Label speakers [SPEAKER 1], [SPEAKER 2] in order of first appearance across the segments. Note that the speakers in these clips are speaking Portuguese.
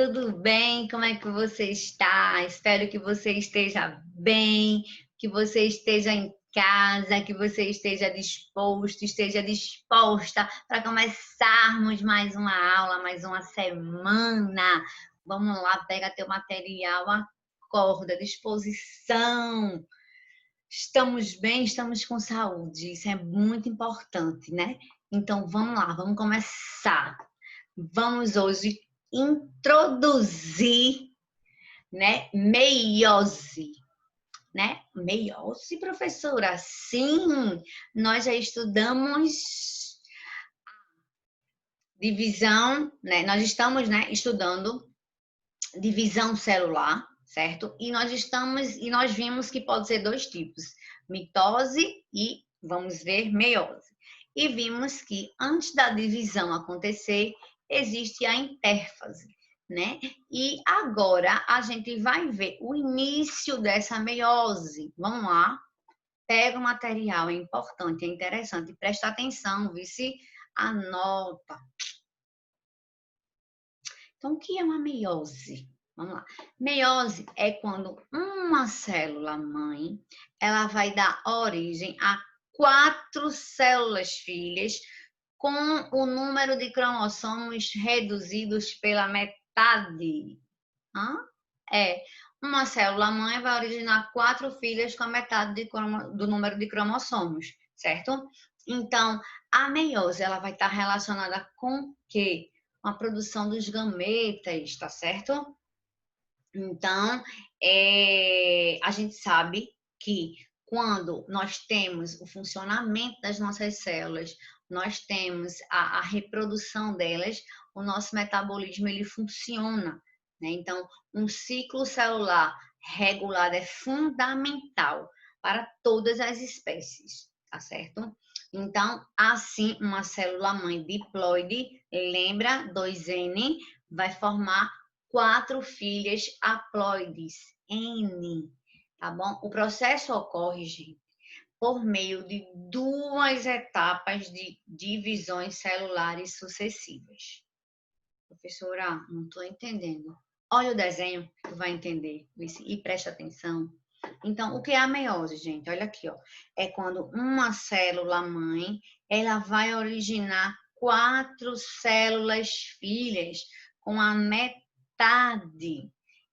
[SPEAKER 1] tudo bem? Como é que você está? Espero que você esteja bem, que você esteja em casa, que você esteja disposto, esteja disposta para começarmos mais uma aula, mais uma semana. Vamos lá, pega teu material, acorda, disposição. Estamos bem, estamos com saúde, isso é muito importante, né? Então vamos lá, vamos começar. Vamos hoje introduzir, né, meiose, né? Meiose, professora? Sim, nós já estudamos divisão, né? Nós estamos, né, estudando divisão celular, certo? E nós vimos que pode ser dois tipos, mitose e vamos ver meiose. E vimos que antes da divisão acontecer, existe a intérfase, né? E agora a gente vai ver o início dessa meiose. Vamos lá. Pega o material, é importante, é interessante. Presta atenção, vê se anota. Então, o que é uma meiose? Vamos lá. Meiose é quando uma célula mãe, ela vai dar origem a 4 células filhas com o número de cromossomos reduzidos pela metade. Uma célula mãe vai originar 4 filhas com a metade do número de cromossomos, certo? Então, a meiose, ela vai estar relacionada com o quê? Com a produção dos gametas, tá certo? Então, a gente sabe que quando nós temos o funcionamento das nossas células, nós temos a reprodução delas, o nosso metabolismo ele funciona, né? Então, um ciclo celular regulado é fundamental para todas as espécies, tá certo? Então, assim, uma célula mãe diploide, lembra, 2N, vai formar 4 filhas haploides, N, tá bom? O processo ocorre, gente, por meio de 2 etapas de divisões celulares sucessivas. Professora, não estou entendendo. Olha o desenho, tu vai entender e preste atenção. Então, o que é a meiose, gente? Olha aqui, ó. É quando uma célula mãe, ela vai originar 4 células filhas com a metade.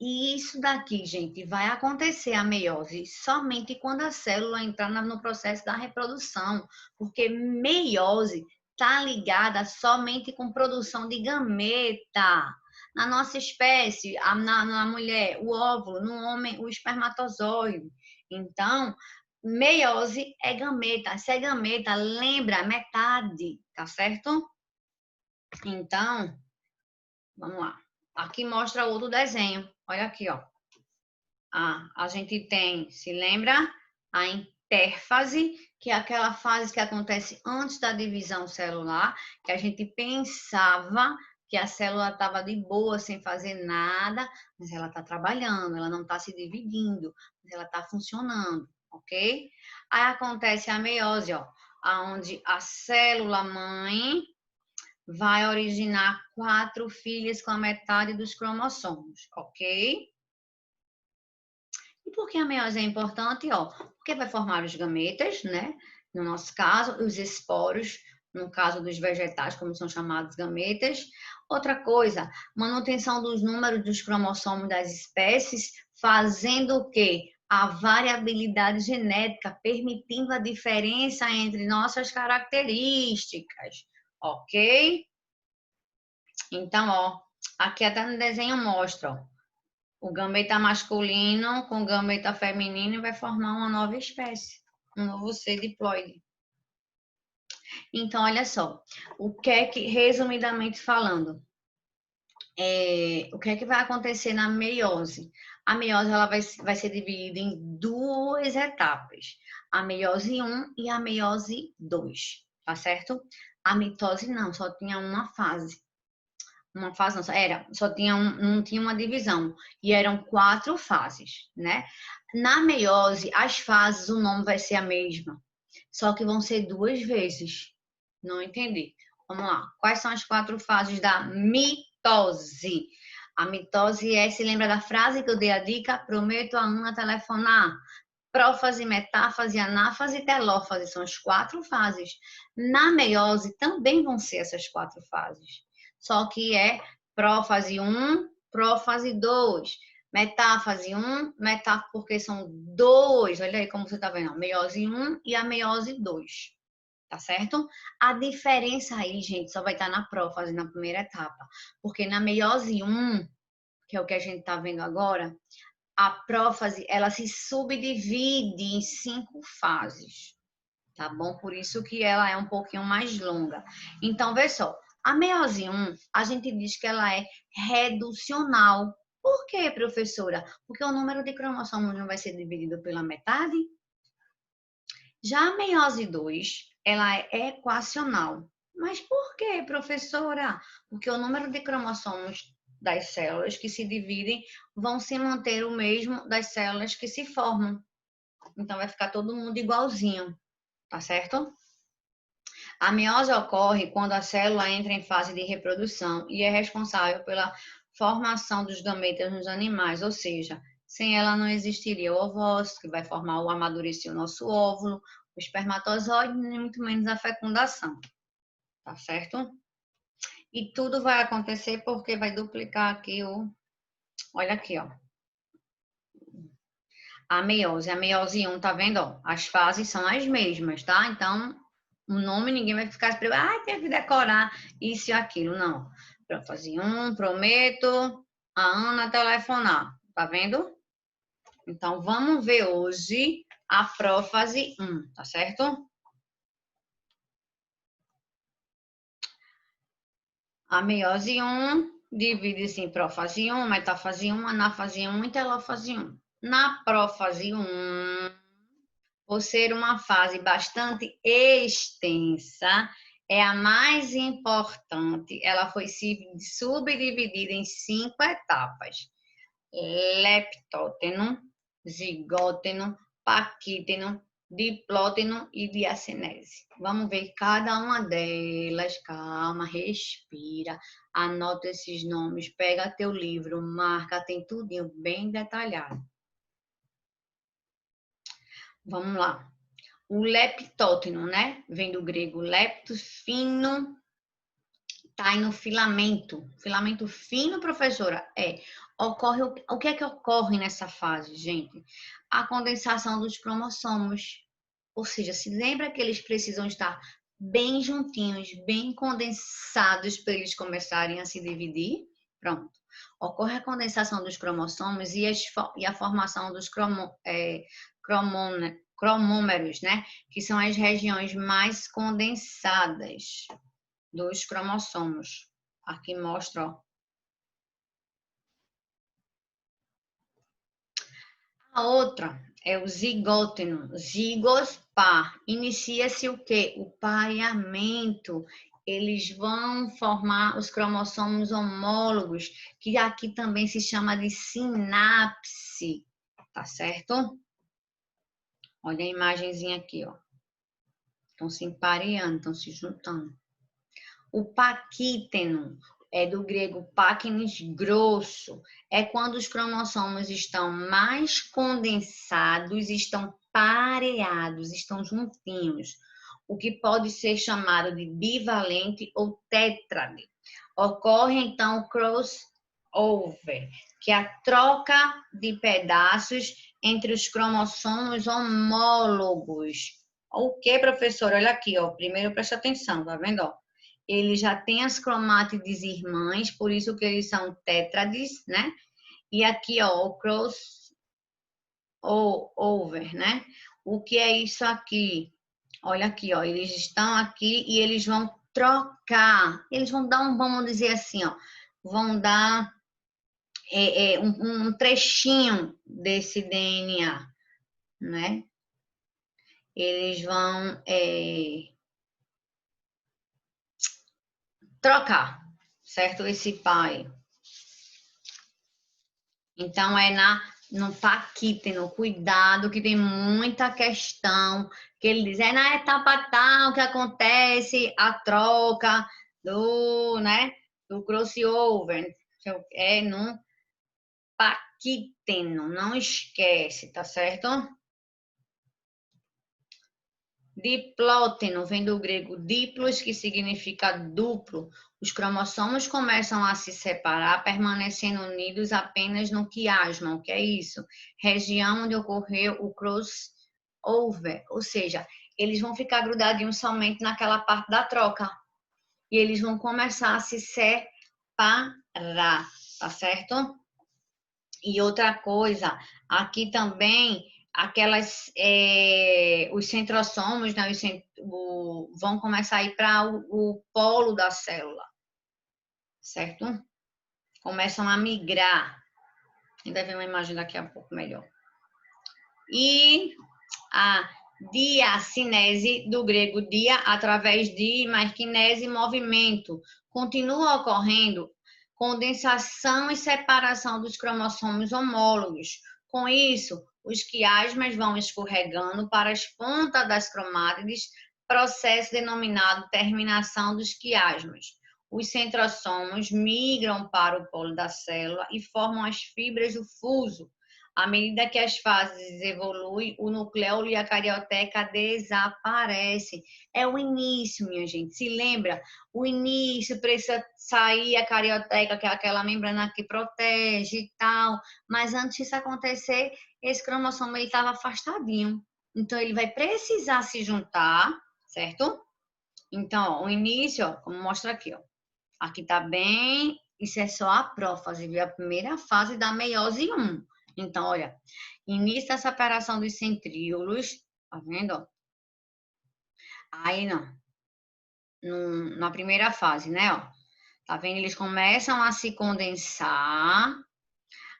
[SPEAKER 1] E isso daqui, gente, vai acontecer a meiose somente quando a célula entrar no processo da reprodução, porque meiose está ligada somente com produção de gameta. Na nossa espécie, na mulher, o óvulo, no homem, o espermatozoide. Então, meiose é gameta. Se é gameta, lembra, metade, tá certo? Então, vamos lá. Aqui mostra outro desenho. Olha aqui, ó. A gente tem, se lembra? A intérfase, que é aquela fase que acontece antes da divisão celular, que a gente pensava que a célula estava de boa, sem fazer nada, mas ela está trabalhando, ela não está se dividindo, mas ela está funcionando, ok? Aí acontece a meiose, ó, onde a célula mãe vai originar 4 filhas com a metade dos cromossomos, ok? E por que a meiose é importante? Ó, porque vai formar os gametas, né? No nosso caso, os esporos, no caso dos vegetais, como são chamados gametas. Outra coisa, manutenção dos números dos cromossomos das espécies, fazendo o quê? A variabilidade genética, permitindo a diferença entre nossas características, ok? Então, ó, aqui até no desenho mostra, ó, o gameta masculino com o gameta feminino vai formar uma nova espécie, um novo ser diploide. Então, olha só, o que é que, resumidamente falando, o que é que vai acontecer na meiose? A meiose ela vai ser dividida em 2 etapas, a meiose 1 e a meiose 2, tá certo? A mitose não, só tinha uma fase. Uma fase não, só tinha não tinha uma divisão, e eram 4 fases, né? Na meiose, as fases, o nome vai ser a mesma, só que vão ser 2 vezes. Não entendi. Vamos lá. Quais são as 4 fases da mitose? A mitose se lembra da frase que eu dei a dica? Prometo a Ana telefonar. Prófase, metáfase, anáfase e telófase são as 4 fases. Na meiose também vão ser essas 4 fases. Só que é prófase 1, prófase 2. Metáfase 1, porque são 2. Olha aí como você está vendo. A meiose 1 e a meiose 2. Tá certo? A diferença aí, gente, só vai estar na prófase, na primeira etapa. Porque na meiose 1, que é o que a gente está vendo agora, a prófase, ela se subdivide em 5 fases, tá bom? Por isso que ela é um pouquinho mais longa. Então, vê só, a meiose 1, a gente diz que ela é reducional. Por quê, professora? Porque o número de cromossomos não vai ser dividido pela metade. Já a meiose 2, ela é equacional. Mas por quê, professora? Porque o número de cromossomos das células que se dividem vão se manter o mesmo das células que se formam. Então, vai ficar todo mundo igualzinho, tá certo? A meiose ocorre quando a célula entra em fase de reprodução e é responsável pela formação dos gametas nos animais, ou seja, sem ela não existiria o ovócito, que vai formar o amadurecer o nosso óvulo, o espermatozoide, nem muito menos a fecundação, tá certo? E tudo vai acontecer porque vai duplicar aqui o... Olha aqui, ó. A meiose 1, tá vendo? Ó? As fases são as mesmas, tá? Então, o nome ninguém vai ficar se preocupando. Ah, tem que decorar isso e aquilo. Não. Prófase 1, prometo a Ana telefonar. Tá vendo? Então, vamos ver hoje a prófase 1, tá certo? A meiose 1 divide-se em prófase 1, metáfase 1, anáfase 1 e telófase 1. Na prófase 1, por ser uma fase bastante extensa, é a mais importante. Ela foi subdividida em 5 etapas: leptóteno, zigóteno, paquíteno, diplóteno e diacinese. Vamos ver cada uma delas. Calma, respira, anota esses nomes, pega teu livro, marca, tem tudinho bem detalhado. Vamos lá. O leptóteno, né? Vem do grego leptos, fino, tá aí no filamento. Filamento fino, professora? Ocorre, o que é que ocorre nessa fase, gente? A condensação dos cromossomos. Ou seja, se lembra que eles precisam estar bem juntinhos, bem condensados para eles começarem a se dividir? Pronto. Ocorre a condensação dos cromossomos e a formação dos cromômeros, né? Que são as regiões mais condensadas dos cromossomos. Aqui mostra, ó. A outra é o zigóteno, zigos par. Inicia-se o quê? O pareamento. Eles vão formar os cromossomos homólogos, que aqui também se chama de sinapse, tá certo? Olha a imagenzinha aqui, ó. Estão se empareando, estão se juntando. O paquíteno é do grego páquines, grosso. É quando os cromossomos estão mais condensados, estão pareados, estão juntinhos. O que pode ser chamado de bivalente ou tétrade. Ocorre, então, o crossover, que é a troca de pedaços entre os cromossomos homólogos. O que, professor? Olha aqui, ó. Primeiro presta atenção, tá vendo? Ó? Ele já tem as cromátides irmãs, por isso que eles são tétrades, né? E aqui, ó, o crossover, né? O que é isso aqui? Olha aqui, ó, eles estão aqui e eles vão trocar. Eles vão dar vamos dizer assim, ó, vão dar um trechinho desse DNA, né? Eles vão trocar, certo? Esse pai. Então, no paquíteno, cuidado, que tem muita questão, que ele diz, é na etapa tal que acontece a troca do crossover. É no paquíteno, não esquece, tá certo? Diplóteno vem do grego diplos, que significa duplo. Os cromossomos começam a se separar, permanecendo unidos apenas no quiasma. O que é isso? Região onde ocorreu o crossover, ou seja, eles vão ficar grudadinhos somente naquela parte da troca. E eles vão começar a se separar, tá certo? E outra coisa, aqui também os centrossomos, né, vão começar a ir para o polo da célula, certo? Começam a migrar. Ainda ver uma imagem daqui a pouco melhor. E a diacinese, do grego dia, através de, mais kinese, movimento, continua ocorrendo condensação e separação dos cromossomos homólogos. Com isso, os quiasmas vão escorregando para as pontas das cromátides, processo denominado terminação dos quiasmas. Os centrossomos migram para o polo da célula e formam as fibras do fuso. À medida que as fases evoluem, o nucleolo e a carioteca desaparecem. É o início, minha gente. Se lembra? O início precisa sair a carioteca, que é aquela membrana que protege e tal. Mas antes disso acontecer, esse cromossomo estava afastadinho. Então, ele vai precisar se juntar, certo? Então, ó, o início, ó, como mostra aqui, ó. Aqui tá bem... Isso é só a prófase, viu? A primeira fase da meiose 1. Então, olha, início da separação dos centríolos, tá vendo? Aí, na primeira fase, né, ó. Tá vendo? Eles começam a se condensar.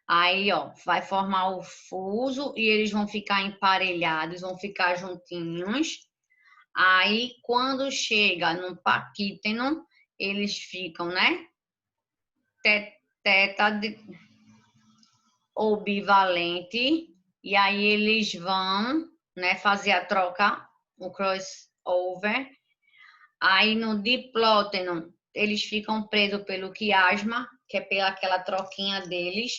[SPEAKER 1] Aí, ó, vai formar o fuso e eles vão ficar emparelhados, vão ficar juntinhos. Aí, quando chega no paquíteno, eles ficam, né? Ou bivalente, e aí eles vão, né, fazer a troca, o crossover. Aí no diplóteno, eles ficam presos pelo quiasma, que é pela aquela troquinha deles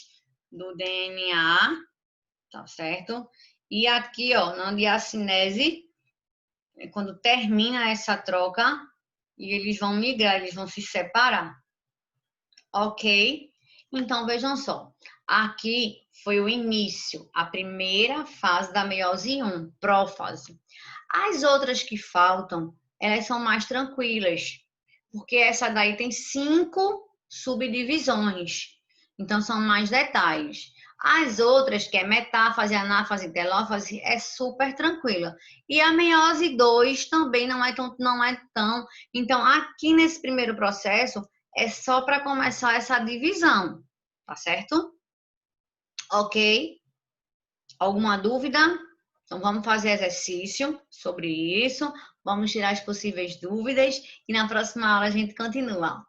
[SPEAKER 1] do DNA, tá certo? E aqui, ó, na diacinese, é quando termina essa troca, e eles vão migrar, eles vão se separar. Ok? Então, vejam só. Aqui foi o início, a primeira fase da meiose 1, prófase. As outras que faltam, elas são mais tranquilas, porque essa daí tem 5 subdivisões. Então, são mais detalhes. As outras, que é metáfase, anáfase, telófase, é super tranquila. E a meiose 2 também não é tão. Então, aqui nesse primeiro processo, é só para começar essa divisão, tá certo? Ok? Alguma dúvida? Então, vamos fazer exercício sobre isso, vamos tirar as possíveis dúvidas e na próxima aula a gente continua.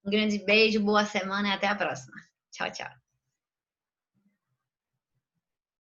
[SPEAKER 1] Um grande beijo, boa semana e até a próxima. Tchau, tchau.